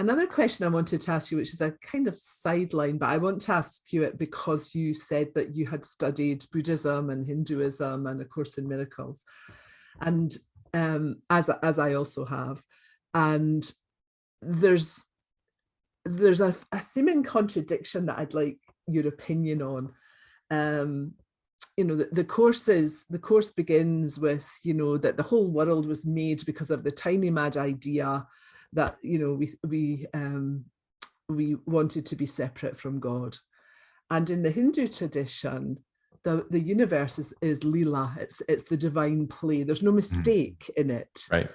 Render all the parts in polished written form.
Another question I wanted to ask you, which is a kind of sideline, but I want to ask you it because you said that you had studied Buddhism and Hinduism and A Course in Miracles, and as I also have, and there's a seeming contradiction that I'd like your opinion on. The course begins with, that the whole world was made because of the tiny mad idea that, we wanted to be separate from God. And in the Hindu tradition, the universe is lila, it's the divine play. There's no mistake in it. Right.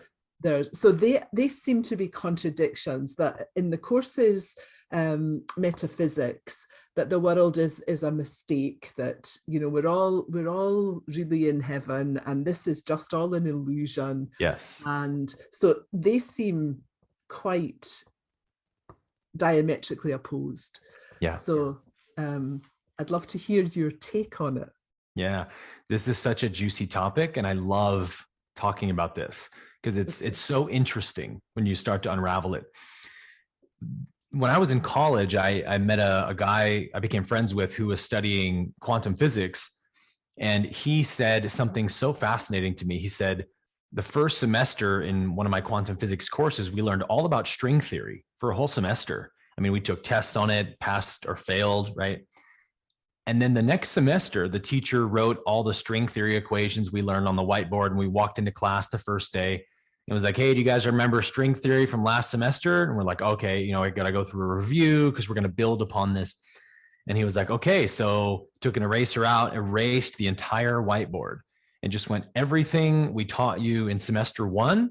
So they seem to be contradictions, that in the course's metaphysics, that the world is a mistake, that we're all really in heaven, and this is just all an illusion. Yes. And so they seem quite diametrically opposed. Yeah. So I'd love to hear your take on it. Yeah, this is such a juicy topic, and I love talking about this because it's so interesting when you start to unravel it. When I was in college, I met a guy I became friends with who was studying quantum physics, and he said something so fascinating to me. He said, the first semester in one of my quantum physics courses, we learned all about string theory for a whole semester. I mean, we took tests on it, passed or failed, right? And then the next semester, the teacher wrote all the string theory equations we learned on the whiteboard, and we walked into class the first day. It was like, hey, do you guys remember string theory from last semester? And we're like, okay, I got to go through a review because we're going to build upon this. And he was like, okay, so took an eraser out, erased the entire whiteboard, and just went, everything we taught you in semester 1,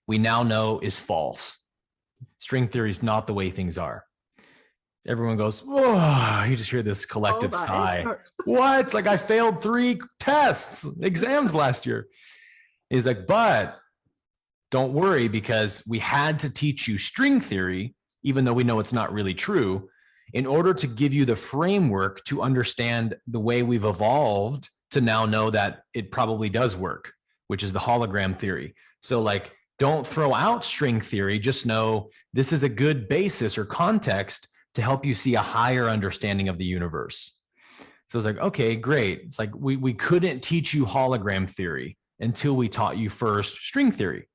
we now know is false. String theory is not the way things are. Everyone goes, oh, you just hear this collective sigh. What? It's like, I failed 3 exams last year. He's like, but don't worry, because we had to teach you string theory, even though we know it's not really true, in order to give you the framework to understand the way we've evolved to now know that it probably does work, which is the hologram theory. So like, don't throw out string theory, just know this is a good basis or context to help you see a higher understanding of the universe. So it's like, okay, great. It's like, we couldn't teach you hologram theory until we taught you first string theory.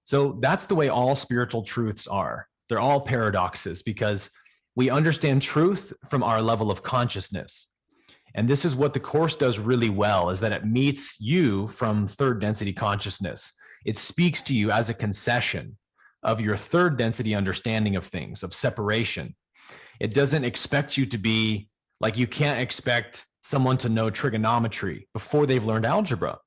So that's the way all spiritual truths are. They're all paradoxes because we understand truth from our level of consciousness. And this is what the Course does really well, is that it meets you from third density consciousness. It speaks to you as a concession of your third density understanding of things, of separation. It doesn't expect you to be like, you can't expect someone to know trigonometry before they've learned algebra.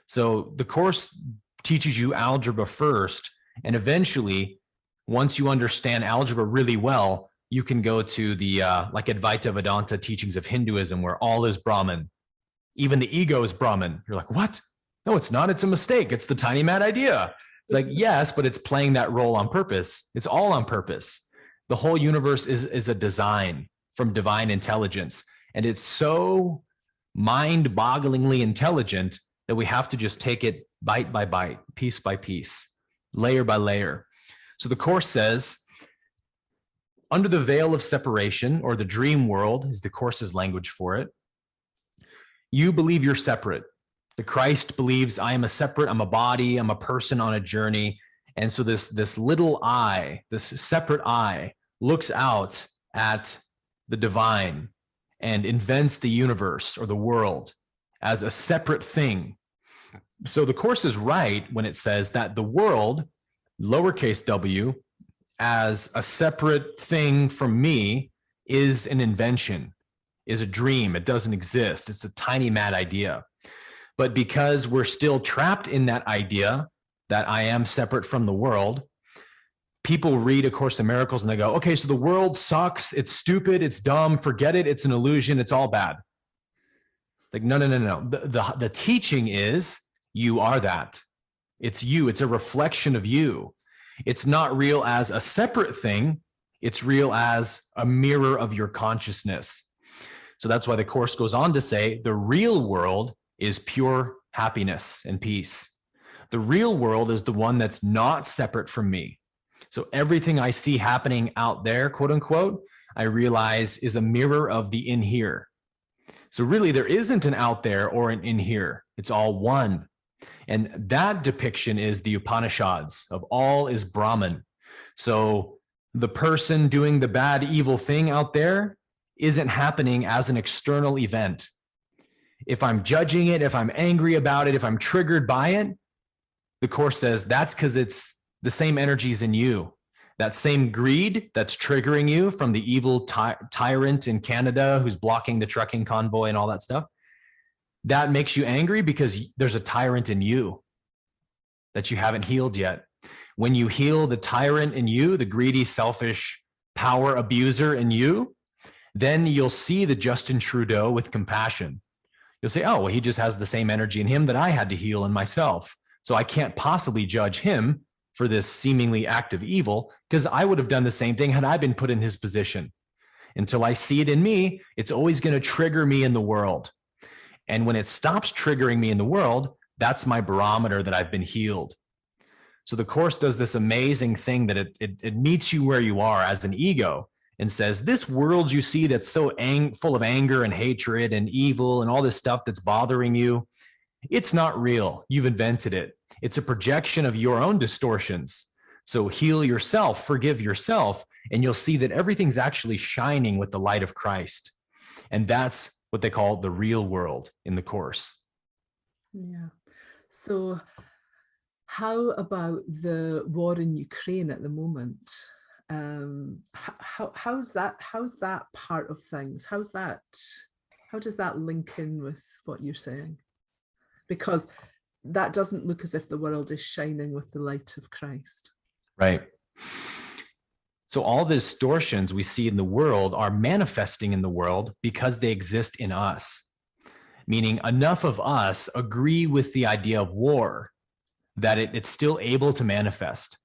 So the Course teaches you algebra first, and eventually, once you understand algebra really well, you can go to the like Advaita Vedanta teachings of Hinduism, where all is Brahman. Even the ego is Brahman. You're like, what? No, it's not. It's a mistake. It's the tiny mad idea. It's like, yes, but it's playing that role on purpose. It's all on purpose. The whole universe is a design from divine intelligence. And it's so mind-bogglingly intelligent that we have to just take it bite by bite, piece by piece, layer by layer. So the Course says, under the veil of separation, or the dream world is the Course's language for it, you believe you're separate. The Christ believes I'm a body, I'm a person on a journey. And so this little I, this separate I, looks out at the divine and invents the universe or the world as a separate thing. So the Course is right when it says that the world, lowercase w, as a separate thing from me, is an invention, is a dream. It doesn't exist. It's a tiny mad idea. But because we're still trapped in that idea that I am separate from the world, people read A Course in Miracles and they go, okay, so the world sucks. It's stupid. It's dumb. Forget it. It's an illusion. It's all bad. It's like, no. The teaching is you are that. It's you. It's a reflection of you. It's not real as a separate thing. It's real as a mirror of your consciousness. So that's why the Course goes on to say the real world is pure happiness and peace. The real world is the one that's not separate from me. So everything I see happening out there, quote unquote, I realize is a mirror of the in here. So really there isn't an out there or an in here. It's all one. And that depiction is the Upanishads of all is Brahman. So the person doing the bad, evil thing out there isn't happening as an external event. If I'm judging it, if I'm angry about it, if I'm triggered by it, the Course says that's because it's the same energies in you. That same greed that's triggering you from the evil tyrant in Canada who's blocking the trucking convoy and all that stuff, that makes you angry because there's a tyrant in you that you haven't healed yet. When you heal the tyrant in you, the greedy, selfish, power abuser in you, then you'll see the Justin Trudeau with compassion. You'll say, oh, well, he just has the same energy in him that I had to heal in myself. So I can't possibly judge him for this seemingly act of evil because I would have done the same thing had I been put in his position. Until I see it in me, it's always going to trigger me in the world. And when it stops triggering me in the world, that's my barometer that I've been healed. So the Course does this amazing thing that it meets you where you are as an ego and says, this world you see that's so full of anger and hatred and evil and all this stuff that's bothering you, it's not real. You've invented it. It's a projection of your own distortions. So heal yourself, forgive yourself, and you'll see that everything's actually shining with the light of Christ. And that's what they call the real world in the Course. Yeah. So how about the war in Ukraine at the moment? How's that part of things? How does that link in with what you're saying? Because that doesn't look as if the world is shining with the light of Christ. Right. So all the distortions we see in the world are manifesting in the world because they exist in us. Meaning enough of us agree with the idea of war that it's still able to manifest.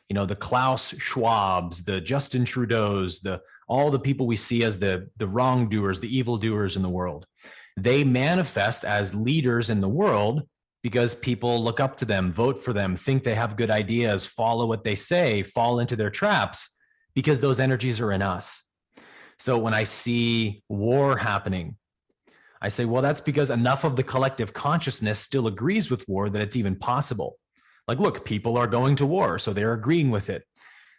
You know, the Klaus Schwabs, the Justin Trudeaus, all the people we see as the wrongdoers, the evildoers in the world. They manifest as leaders in the world because people look up to them, vote for them, think they have good ideas, follow what they say, fall into their traps because those energies are in us. So when I see war happening, I say, well, that's because enough of the collective consciousness still agrees with war that it's even possible. Like, look, people are going to war, so they're agreeing with it.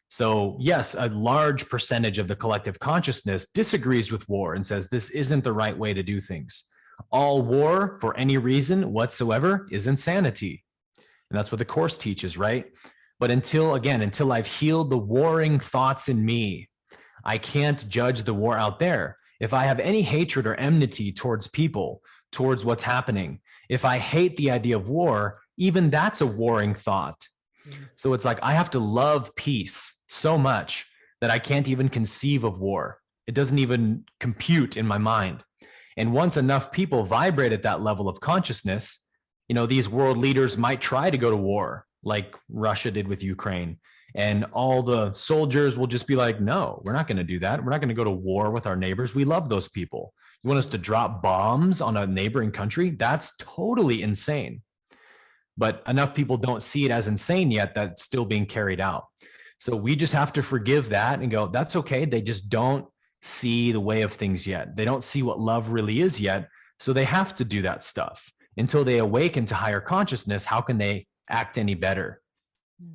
So yes, a large percentage of the collective consciousness disagrees with war and says this isn't the right way to do things. All war for any reason whatsoever is insanity. And that's what the Course teaches, right? But until I've healed the warring thoughts in me, I can't judge the war out there. If I have any hatred or enmity towards people, towards what's happening, if I hate the idea of war, even that's a warring thought. Yes. So it's like I have to love peace so much that I can't even conceive of war. It doesn't even compute in my mind. And once enough people vibrate at that level of consciousness, you know, these world leaders might try to go to war like Russia did with Ukraine. And all the soldiers will just be like, no, we're not going to do that. We're not going to go to war with our neighbors. We love those people. You want us to drop bombs on a neighboring country? That's totally insane. But enough people don't see it as insane yet that it's still being carried out. So we just have to forgive that and go, that's okay. They just don't see the way of things yet. They don't see what love really is yet. So they have to do that stuff until they awaken to higher consciousness. How can they act any better?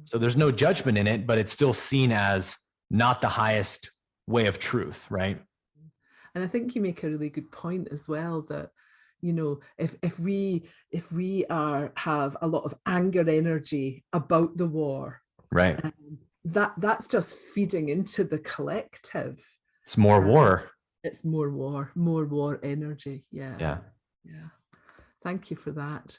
So there's no judgment in it, but it's still seen as not the highest way of truth, right? And I think you make a really good point as well that, you know, if we have a lot of anger energy about the war, right, that's just feeding into the collective. It's more war. It's more war energy. Yeah. Yeah. Yeah. Thank you for that.